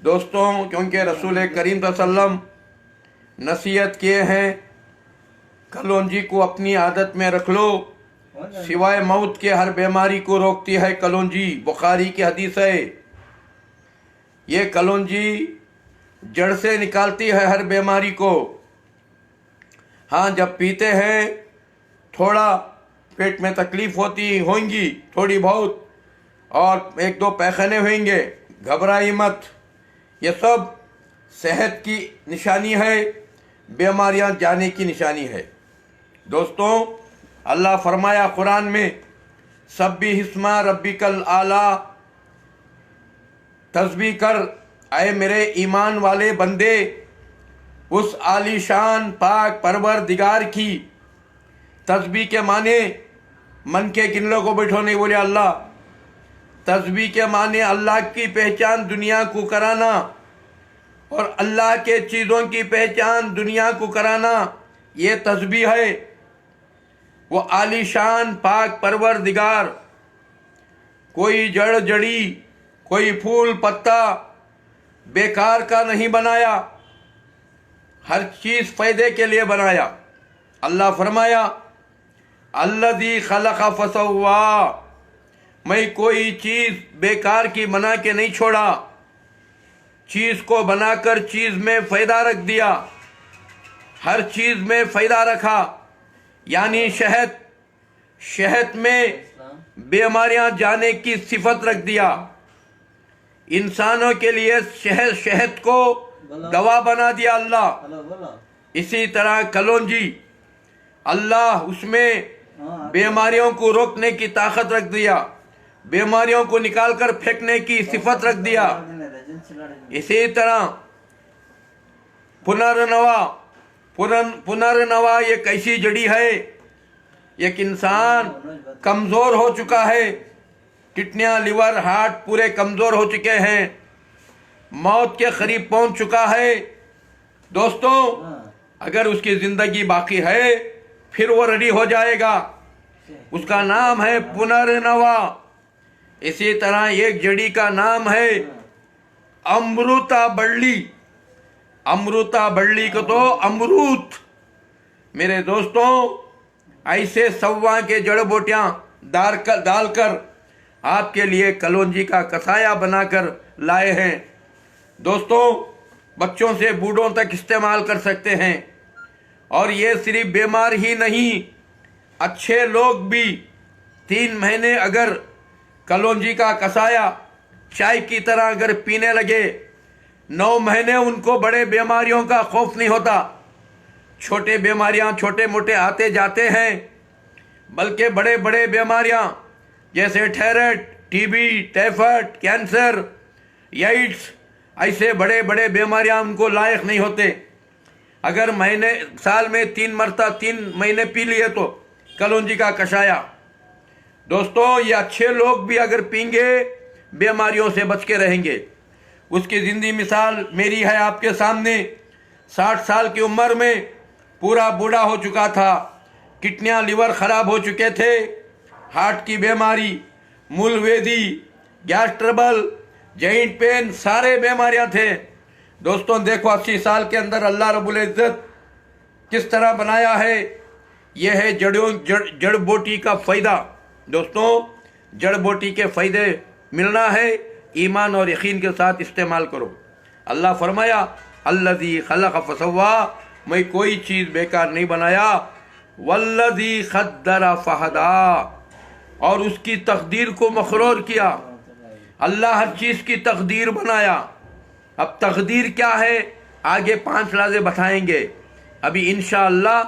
दोस्तों, क्योंकि रसूल करीम सल्लम नसीहत किए हैं, कलौंजी को अपनी आदत में रख लो, सिवाय मौत के हर बीमारी को रोकती है कलौंजी। बुखारी की हदीस है। ये कलौंजी जड़ से निकालती है हर बीमारी को। हाँ, जब पीते हैं थोड़ा पेट में तकलीफ होंगी थोड़ी बहुत, और एक दो पैखाने होंगे, घबराई मत। ये सब सेहत की निशानी है, बीमारियां जाने की निशानी है। दोस्तों, अल्लाह फरमाया कुरान में, सब्बिहिस्मा रब्बिकल आला, तस्बीह कर आए मेरे ईमान वाले बंदे उस आलीशान पाक परवरदिगार की। तस्बीह के माने मन के किनलों को बैठो नहीं बोले अल्लाह। तस्बीह के माने अल्लाह की पहचान दुनिया को कराना, और अल्लाह के चीज़ों की पहचान दुनिया को कराना, ये तस्बीह है। वो आलीशान पाक परवरदिगार कोई जड़ जड़ी, कोई फूल पत्ता बेकार का नहीं बनाया, हर चीज़ फ़ायदे के लिए बनाया। अल्लाह फरमाया, अल्लज़ी खलक़ फसव्वा, मैं कोई चीज़ बेकार की बना के नहीं छोड़ा, चीज़ को बनाकर चीज़ में फ़ायदा रख दिया, हर चीज़ में फ़ायदा रखा। यानी शहद में बीमारियां जाने की सिफत रख दिया। इंसानों के लिए शहद को दवा बना दिया अल्लाह। इसी तरह कलौंजी, अल्लाह उसमें बीमारियों को रोकने की ताकत रख दिया, बीमारियों को निकालकर फेंकने की सिफत रख दिया। इसी तरह पुनर्नवा एक ऐसी जड़ी है, एक इंसान कमज़ोर हो चुका है, किडनियाँ, लिवर, हार्ट पूरे कमज़ोर हो चुके हैं, मौत के करीब पहुंच चुका है। दोस्तों, अगर उसकी ज़िंदगी बाकी है फिर वो रेडी हो जाएगा। उसका नाम है पुनर्नवा। इसी तरह एक जड़ी का नाम है अमृता बल्ली। अमृता बल्ली को तो अमरूत। मेरे दोस्तों, ऐसे सव्वा के जड़ बूटियाँ डालकर आपके लिए कलौंजी का कसाया बनाकर लाए हैं। दोस्तों, बच्चों से बूढ़ों तक इस्तेमाल कर सकते हैं। और ये सिर्फ बीमार ही नहीं, अच्छे लोग भी 3 महीने अगर कलौंजी का कसाया चाय की तरह अगर पीने लगे, 9 महीने उनको बड़े बीमारियों का खौफ नहीं होता। छोटे बीमारियां छोटे मोटे आते जाते हैं, बल्कि बड़े बड़े बीमारियां जैसे thyroid, TB, typhoid, cancer, AIDS, ऐसे बड़े बड़े बीमारियां उनको लायक नहीं होते। अगर साल में 3 महीने पी लिए तो कलौंजी का कषाया। दोस्तों, ये अच्छे लोग भी अगर पीएंगे बीमारियों से बच के रहेंगे। उसकी जिंदी मिसाल मेरी है आपके सामने। 60 साल की उम्र में पूरा बूढ़ा हो चुका था, किडनियाँ, लिवर खराब हो चुके थे, हार्ट की बीमारी, मूलवेदी, गैस ट्रबल, जॉइंट पेन, सारे बीमारियां थे। दोस्तों देखो 80 साल के अंदर अल्लाह रब्बुल इज़्ज़त किस तरह बनाया है। यह है जड़ बूटी का फ़ायदा। दोस्तों, जड़ बूटी के फ़ायदे मिलना है, ईमान और यकीन के साथ इस्तेमाल करो। अल्लाह फरमाया, अल्लज़ी खलक़ फसव्वा, मैं कोई चीज़ बेकार नहीं बनाया। वल्लज़ी क़द्दर फ़हदा, और उसकी तकदीर को मखरूर किया। अल्लाह हर चीज़ की तकदीर बनाया। अब तकदीर क्या है आगे 5 लाज़े बताएंगे। अभी इंशाअल्लाह